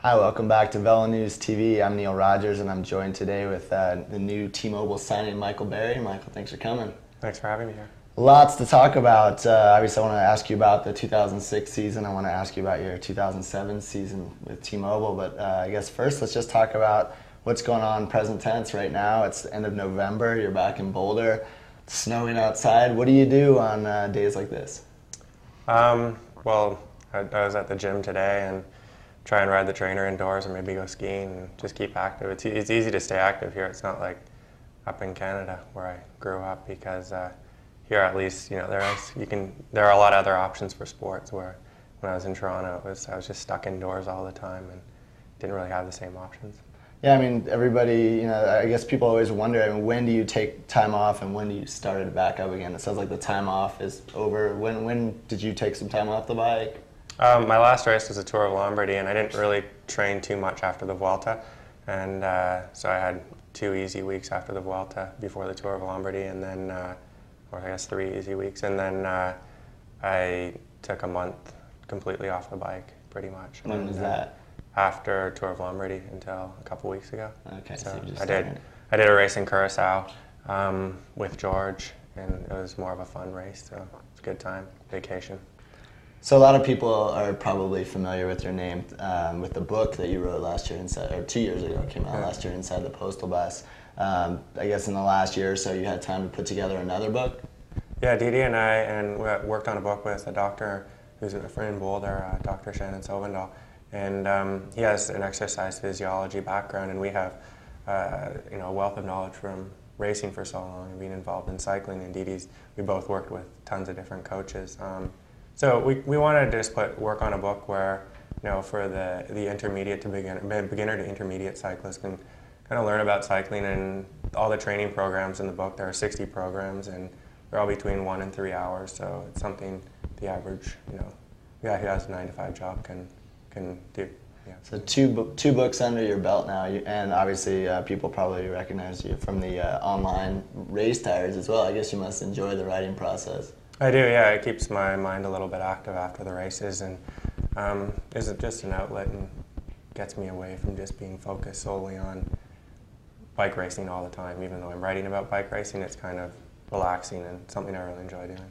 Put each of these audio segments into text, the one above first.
Hi, welcome back to VeloNews TV. I'm Neil Rogers, and I'm joined today with the new T-Mobile signing, Michael Berry. Michael, thanks for coming. Thanks for having me here. Lots to talk about. Obviously, I want to ask you about the 2006 season. I want to ask you about your 2007 season with T-Mobile. But I guess first, let's just talk about what's going on present tense right now. It's the end of November. You're back in Boulder. It's snowing outside. What do you do on days like this? Well, I was at the gym today and try and ride the trainer indoors or maybe go skiing and just keep active. It's easy to stay active here. It's not like up in Canada where I grew up, because here at least, there are a lot of other options for sports, where when I was in Toronto I was just stuck indoors all the time and didn't really have the same options. Yeah, I mean, everybody, I guess people always wonder, when do you take time off and when do you start it back up again? It sounds like the time off is over. When did you take some time off the bike? My last race was a Tour of Lombardy, and I didn't really train too much after the Vuelta, and so I had 2 easy weeks after the Vuelta before the Tour of Lombardy, and then, or I guess 3 easy weeks, and then I took a month completely off the bike, pretty much. When was that? After Tour of Lombardy until a couple weeks ago. Okay, so you just I did a race in Curacao with George, and it was more of a fun race, so it's a good time, vacation. So a lot of people are probably familiar with your name with the book that you wrote last year, or 2 years ago, it came out last year, Inside the Postal Bus. I guess in the last year or so you had time to put together another book? Yeah, Dee and I worked on a book with a doctor who's a friend in Boulder, Dr. Shannon Sovendal. And he has an exercise physiology background, and we have a wealth of knowledge from racing for so long and being involved in cycling. And we both worked with tons of different coaches. So we wanted to just work on a book where, for the intermediate to beginner to intermediate cyclist can kind of learn about cycling and all the training programs in the book. There are 60 programs, and they're all between 1 and 3 hours. So it's something the average, guy who has a 9-to-5 job can do. Yeah. So two books under your belt now, and obviously people probably recognize you from the online race tires as well. I guess you must enjoy the writing process. I do, yeah. It keeps my mind a little bit active after the races, and is just an outlet and gets me away from just being focused solely on bike racing all the time. Even though I'm writing about bike racing, it's kind of relaxing and something I really enjoy doing.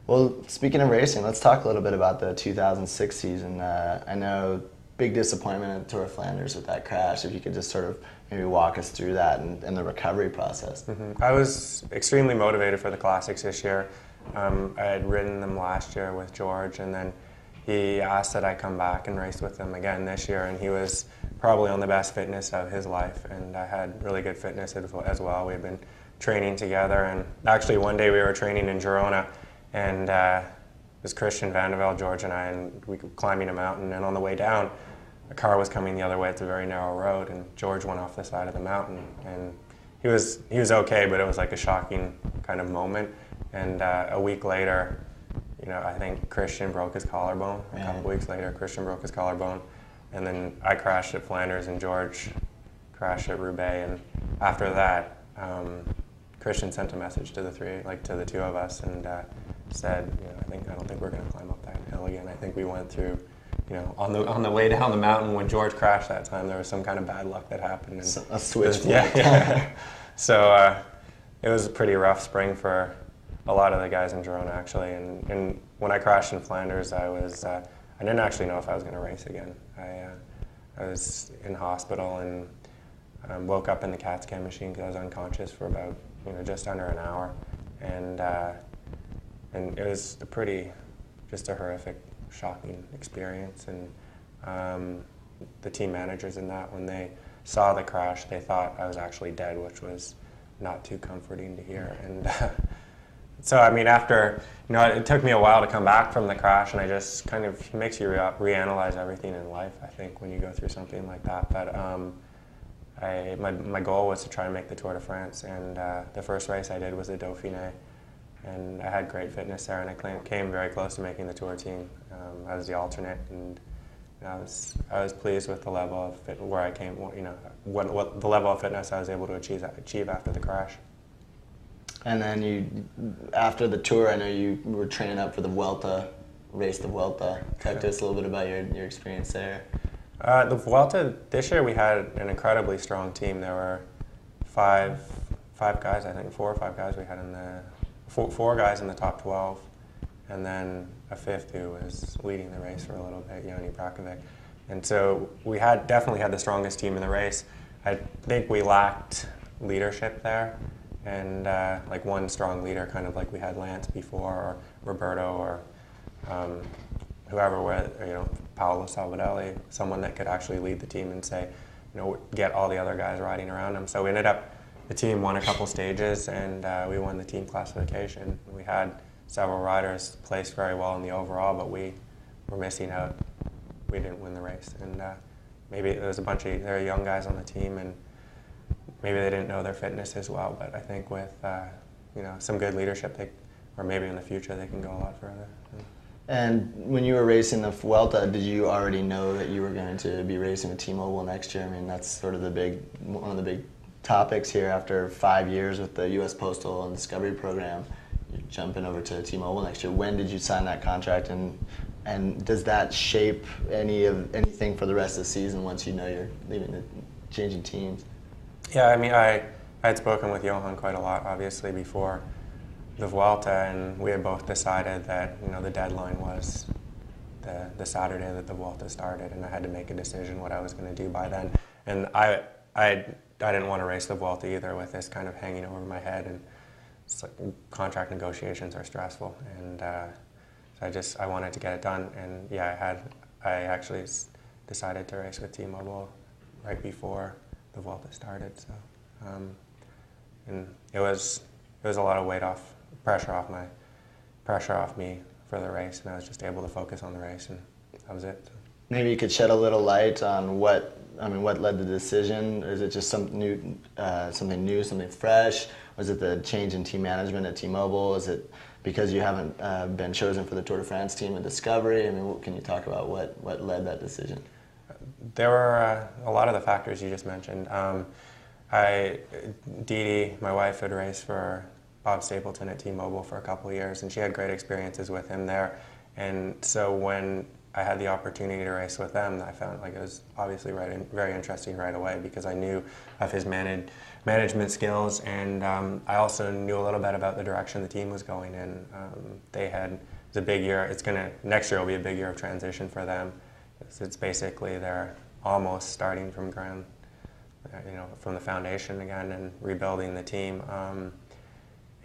Well, speaking of racing, let's talk a little bit about the 2006 season. I know big disappointment at the Tour of Flanders with that crash. If you could just sort of maybe walk us through that and the recovery process. Mm-hmm. I was extremely motivated for the Classics this year. I had ridden them last year with George, and then he asked that I come back and race with him again this year, and he was probably on the best fitness of his life, and I had really good fitness as well. We had been training together, and actually one day we were training in Girona, and it was Christian Vandevelde, George and I, and we were climbing a mountain, and on the way down, a car was coming the other way. It's a very narrow road, and George went off the side of the mountain, and he was okay, but it was like a shocking kind of moment. And a week later, I think Christian broke his collarbone. A couple weeks later, Christian broke his collarbone, and then I crashed at Flanders, and George crashed at Roubaix. And after that, Christian sent a message to the two of us, and said, I don't think we're going to climb up that hill again. I think we went through, on the way down the mountain when George crashed that time, there was some kind of bad luck that happened. And a switch. Yeah. So it was a pretty rough spring for a lot of the guys in Girona, actually. And when I crashed in Flanders, I didn't actually know if I was going to race again. I was in hospital and woke up in the CAT scan machine because I was unconscious for about just under an hour, and it was just a horrific, shocking experience. And the team managers in that, when they saw the crash, they thought I was actually dead, which was not too comforting to hear. And so, after, it took me a while to come back from the crash, and I just kind of makes you reanalyze everything in life, I think, when you go through something like that. But my goal was to try and make the Tour de France, and the first race I did was the Dauphiné, and I had great fitness there, and I came very close to making the Tour team. I was the alternate, and I was pleased with the level of where I came, what the level of fitness I was able to achieve after the crash. And then after the Tour, I know you were training up for the Vuelta, race the Vuelta. Talk to us a little bit about your experience there. The Vuelta this year, we had an incredibly strong team. There were five guys, I think, 4 or 5 guys we had in the four guys in the top 12, and then a fifth who was leading the race for a little bit, Yanni Brakovic. And so we definitely had the strongest team in the race. I think we lacked leadership there, and like one strong leader, kind of like we had Lance before, or Roberto, or whoever, Paolo Salvadelli, someone that could actually lead the team and say, get all the other guys riding around him. So we ended up, the team won a couple stages, and we won the team classification. We had several riders placed very well in the overall, but we were missing out. We didn't win the race, and maybe there was there are young guys on the team, and maybe they didn't know their fitness as well. But I think with some good leadership, or maybe in the future they can go a lot further. And when you were racing the Vuelta, did you already know that you were going to be racing with T-Mobile next year? I mean, that's sort of one of the big topics here after 5 years with the U.S. Postal and Discovery program. You're jumping over to T-Mobile next year. When did you sign that contract, and does that shape anything for the rest of the season once you know you're changing teams? Yeah, I mean, I had spoken with Johan quite a lot, obviously, before the Vuelta, and we had both decided that the deadline was the Saturday that the Vuelta started, and I had to make a decision what I was going to do by then. And I didn't want to race the Vuelta either with this kind of hanging over my head, and it's like contract negotiations are stressful, and so I wanted to get it done. And yeah, I actually decided to race with T-Mobile right before the Vuelta started. So and it was a lot of pressure off me for the race, and I was just able to focus on the race, and that was it. So. Maybe you could shed a little light on what led to the decision. Is it just something new, something fresh? Was it the change in team management at T-Mobile? Is it because you haven't been chosen for the Tour de France team at Discovery? I mean, can you talk about what led that decision? There were a lot of the factors you just mentioned. Dee, my wife, had raced for Bob Stapleton at T-Mobile for a couple of years, and she had great experiences with him there. And so when I had the opportunity to race with them, I found like it was obviously very interesting right away, because I knew of his management skills, and I also knew a little bit about the direction the team was going in. It's a big year. Next year will be a big year of transition for them. It's basically they're almost starting from from the foundation again and rebuilding the team.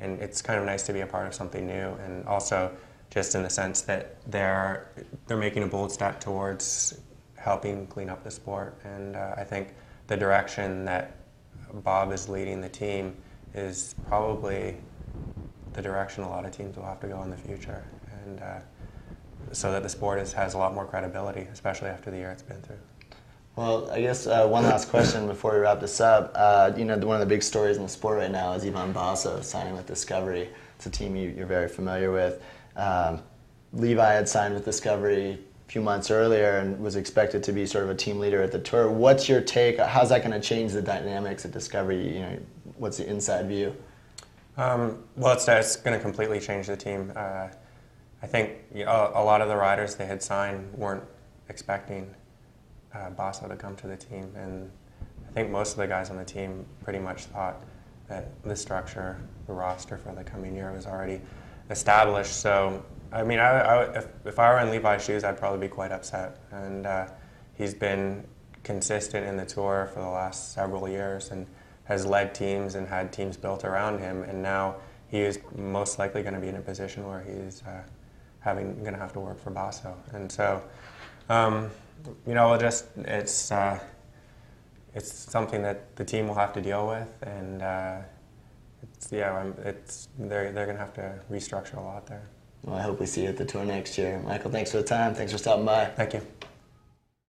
And it's kind of nice to be a part of something new, and also just in the sense that they're making a bold step towards helping clean up the sport. And I think the direction that Bob is leading the team is probably the direction a lot of teams will have to go in the future, and so that the sport has a lot more credibility, especially after the year it's been through. Well, I guess one last question before we wrap this up. One of the big stories in the sport right now is Ivan Basso signing with Discovery. It's a team you're very familiar with. Levi had signed with Discovery a few months earlier and was expected to be sort of a team leader at the Tour. What's your take? How's that going to change the dynamics at Discovery? What's the inside view? Well, it's going to completely change the team. I think a lot of the riders they had signed weren't expecting Basso to come to the team, and I think most of the guys on the team pretty much thought that the structure, the roster for the coming year was already established. So, I mean, if I were in Levi's shoes, I'd probably be quite upset. And he's been consistent in the Tour for the last several years and has led teams and had teams built around him. And now he is most likely going to be in a position where he's going to have to work for Basso. And so, it's something that the team will have to deal with, and they're going to have to restructure a lot there. Well, I hope we see you at the Tour next year. Michael, thanks for the time. Thanks for stopping by. Thank you.